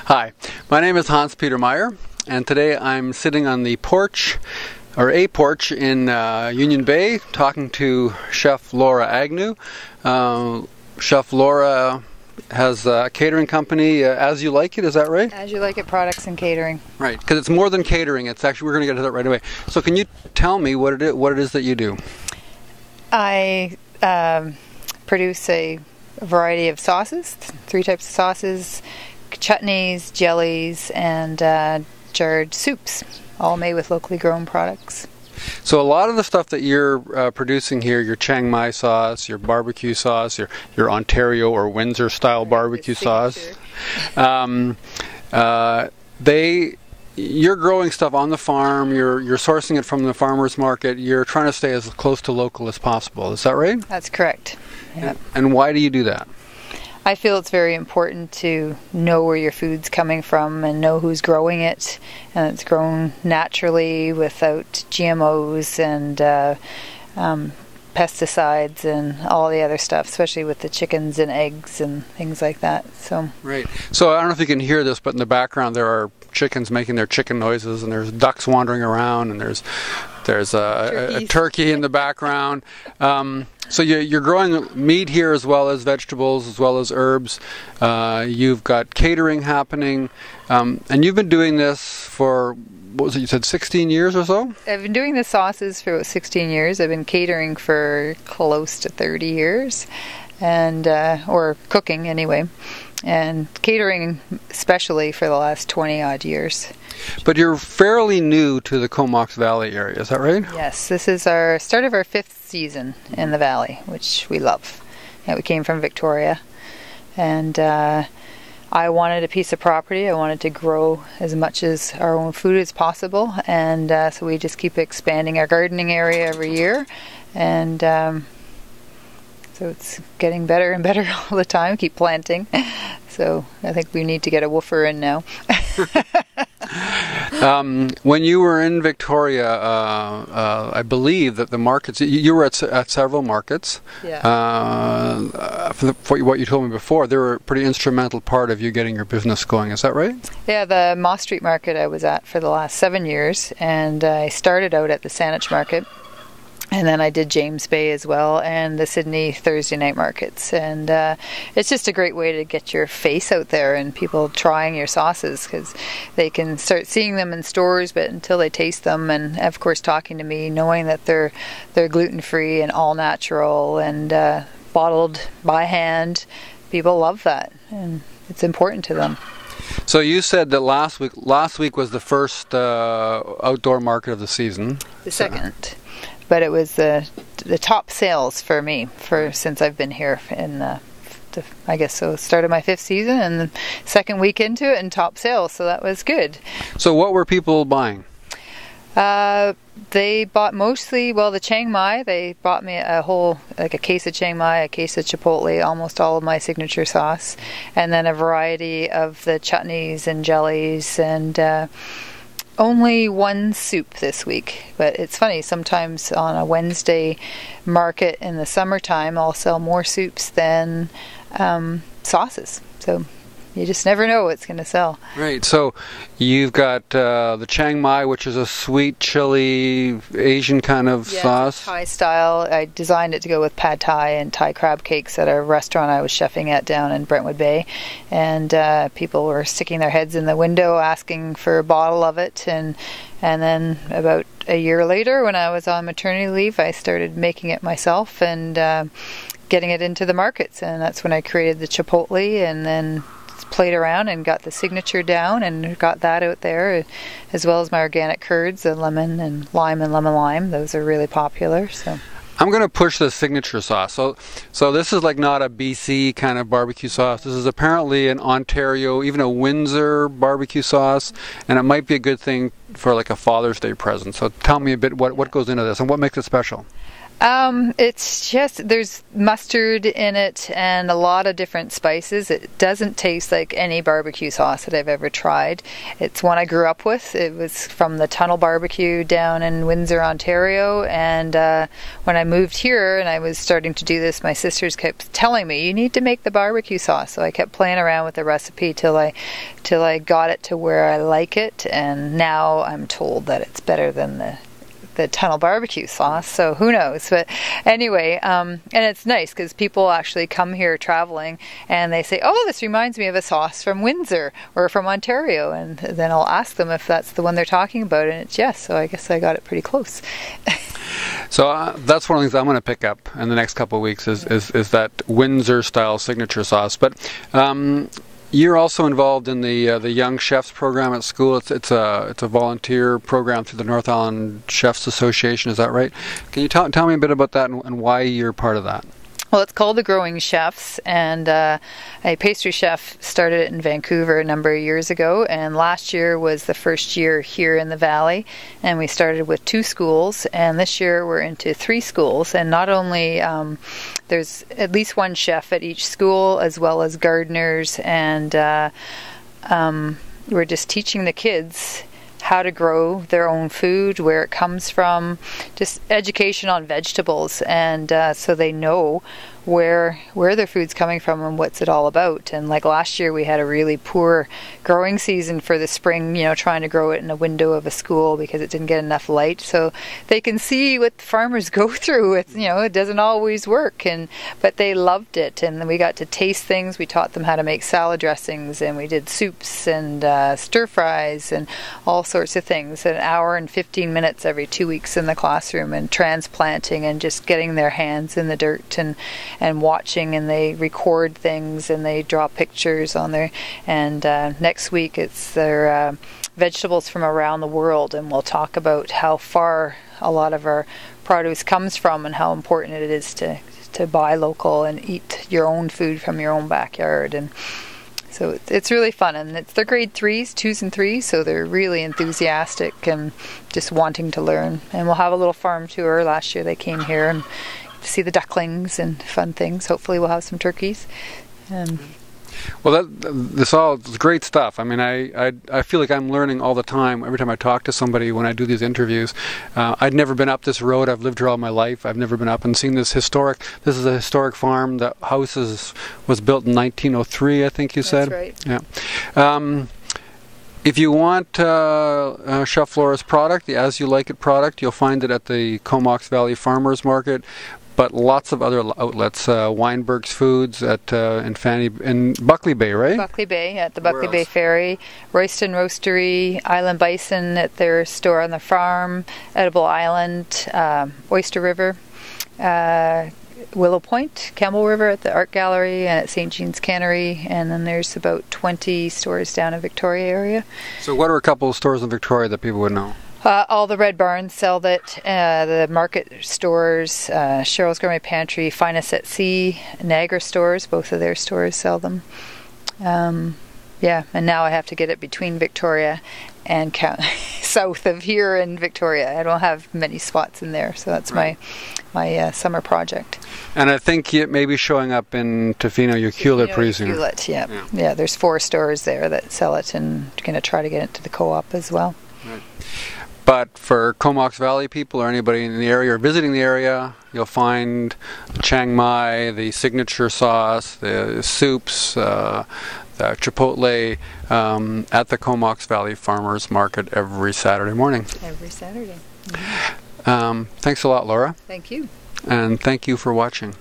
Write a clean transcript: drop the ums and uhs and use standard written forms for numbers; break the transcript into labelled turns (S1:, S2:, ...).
S1: Hi, my name is Hans-Peter Meyer, and today I'm sitting on the porch, or a porch in Union Bay, talking to Chef Laura Agnew. Chef Laura has a catering company, As You Like It, is that right?
S2: As You Like It Products and Catering.
S1: Right, because it's more than catering. It's actually, we're going to get to that right away. So can you tell me what it is that you do?
S2: I produce a variety of sauces, 3 types of sauces, chutneys, jellies, and jarred soups, all made with locally grown products.
S1: So a lot of the stuff that you're producing here, your Chaing Mai sauce, your barbecue sauce, your Ontario or Windsor-style barbecue sauce, you're growing stuff on the farm, you're sourcing it from the farmers market, you're trying to stay as close to local as possible. Is that right?
S2: That's correct. Yep.
S1: And why do you do that?
S2: I feel it's very important to know where your food's coming from and know who's growing it, and it's grown naturally without GMOs and pesticides and all the other stuff, especially with the chickens and eggs and things like that. So
S1: right. So I don't know if you can hear this, but in the background there are chickens making their chicken noises, and there's ducks wandering around, and there's a turkey in the background. So you're growing meat here as well as vegetables, as well as herbs. You've got catering happening, and you've been doing this for, what was it, you said 16 years or so?
S2: I've been doing the sauces for about 16 years. I've been catering for close to 30 years, and or cooking anyway, and catering especially for the last 20 odd years.
S1: But you're fairly new to the Comox Valley area, is that right?
S2: Yes, this is our start of our 5th season in the valley, which we love. Yeah, we came from Victoria, and I wanted a piece of property. I wanted to grow as much as our own food as possible, and so we just keep expanding our gardening area every year, and so it's getting better and better all the time. Keep planting. So I think we need to get a woofer in now.
S1: When you were in Victoria, I believe that the markets, you were at several markets.
S2: Yeah.
S1: For what you told me before, they were a pretty instrumental part of you getting your business going. Is that right?
S2: Yeah, the Moss Street Market I was at for the last 7 years, and I started out at the Saanich Market. And then I did James Bay as well, and the Sydney Thursday night markets. And it's just a great way to get your face out there and people trying your sauces, because they can start seeing them in stores, but until they taste them, and of course talking to me, knowing that they're gluten-free and all natural and bottled by hand, people love that, and it's important to them.
S1: So you said that last week was the first outdoor market of the season.
S2: The second. But it was the top sales for me since I've been here in I guess so, start of my 5th season, and the 2nd week into it, and top sales, so that was good.
S1: So what were people buying?
S2: They bought mostly, well, the Chaing Mai. They bought me a whole, like a case of Chaing Mai, a case of Chipotle, almost all of my signature sauce, and then a variety of the chutneys and jellies, and only 1 soup this week. But it's funny, sometimes on a Wednesday market in the summertime I'll sell more soups than sauces, so you just never know what's going to sell.
S1: Right, so you've got the Chaing Mai, which is a sweet chili Asian kind of sauce.
S2: Thai style. I designed it to go with pad Thai and Thai crab cakes at a restaurant I was chefing at down in Brentwood Bay, and people were sticking their heads in the window asking for a bottle of it, and then about a year later, when I was on maternity leave, I started making it myself and getting it into the markets, and that's when I created the Chipotle, and then played around and got the signature down and got that out there, as well as my organic curds, the lemon and lemon lime. Those are really popular. So
S1: I'm going to push the signature sauce. So this is like not a BC kind of barbecue sauce. This is apparently an Ontario, even a Windsor barbecue sauce, and it might be a good thing for like a Father's Day present. So tell me a bit what goes into this and what makes it special.
S2: It's just, there's mustard in it and a lot of different spices. It doesn't taste like any barbecue sauce that I've ever tried. It's one I grew up with. It was from the Tunnel Barbecue down in Windsor, Ontario, and when I moved here and I was starting to do this, my sisters kept telling me, you need to make the barbecue sauce. So I kept playing around with the recipe till I got it to where I like it, and now I'm told that it's better than the Tunnel barbecue sauce, so who knows. But anyway, and it's nice because people actually come here traveling and they say, oh, this reminds me of a sauce from Windsor or from Ontario, and then I'll ask them if that's the one they're talking about, and it's yes, so I guess I got it pretty close.
S1: So that's one of the things I'm going to pick up in the next couple of weeks is that Windsor-style signature sauce. But you're also involved in the Young Chefs program at school. It's a volunteer program through the North Island Chefs Association. Is that right? Can you tell me a bit about that and why you're part of that?
S2: Well, it's called the Growing Chefs, and a pastry chef started it in Vancouver a number of years ago, and last year was the first year here in the Valley, and we started with 2 schools, and this year we're into 3 schools, and not only there's at least 1 chef at each school, as well as gardeners, and we're just teaching the kids how to grow their own food, where it comes from, just education on vegetables, and so they know where their food's coming from and what's it all about. And like last year we had a really poor growing season for the spring, trying to grow it in a window of a school because it didn't get enough light, so they can see what the farmers go through. It doesn't always work, but they loved it, and then we got to taste things. We taught them how to make salad dressings, and we did soups and stir fries and all sorts of things. An hour and 15 minutes every 2 weeks in the classroom, and transplanting and just getting their hands in the dirt and watching, and they record things and they draw pictures on there. And next week it's their vegetables from around the world, and we'll talk about how far a lot of our produce comes from and how important it is to buy local and eat your own food from your own backyard. And so it's really fun, and they're grade 3s, 2s and 3s, so they're really enthusiastic and just wanting to learn. And we'll have a little farm tour. Last year they came here and see the ducklings and fun things. Hopefully we'll have some turkeys.
S1: Well, this all is great stuff. I mean, I feel like I'm learning all the time. Every time I talk to somebody when I do these interviews, I'd never been up this road. I've lived here all my life. I've never been up and seen this historic. This is a historic farm. The house was built in 1903, I think you said.
S2: That's right.
S1: Yeah. If you want Chef Laura's product, the As You Like It product, you'll find it at the Comox Valley Farmers Market, but lots of other outlets. Weinberg's Foods in Buckley Bay, right?
S2: Buckley Bay, at the Buckley Bay Ferry. Royston Roastery, Island Bison at their store on the farm, Edible Island, Oyster River, Willow Point, Campbell River at the Art Gallery, and at St. Jean's Cannery, and then there's about 20 stores down in Victoria area.
S1: So what are a couple of stores in Victoria that people would know?
S2: All the Red Barns sell that, the market stores, Cheryl's Gourmet Pantry, Finest at Sea, Niagara stores, both of their stores sell them. Yeah, and now I have to get it between Victoria and south of here in Victoria. I don't have many spots in there, so that's my summer project.
S1: And I think it may be showing up in Tofino, Ucluelet pretty soon.
S2: Ucluelet, yeah. There's 4 stores there that sell it, and going to try to get it to the co-op as well.
S1: Right. But for Comox Valley people or anybody in the area or visiting the area, you'll find Chaing Mai, the signature sauce, the soups, the Chipotle at the Comox Valley Farmers Market every Saturday morning.
S2: Every Saturday.
S1: Thanks a lot, Laura.
S2: Thank you.
S1: And thank you for watching.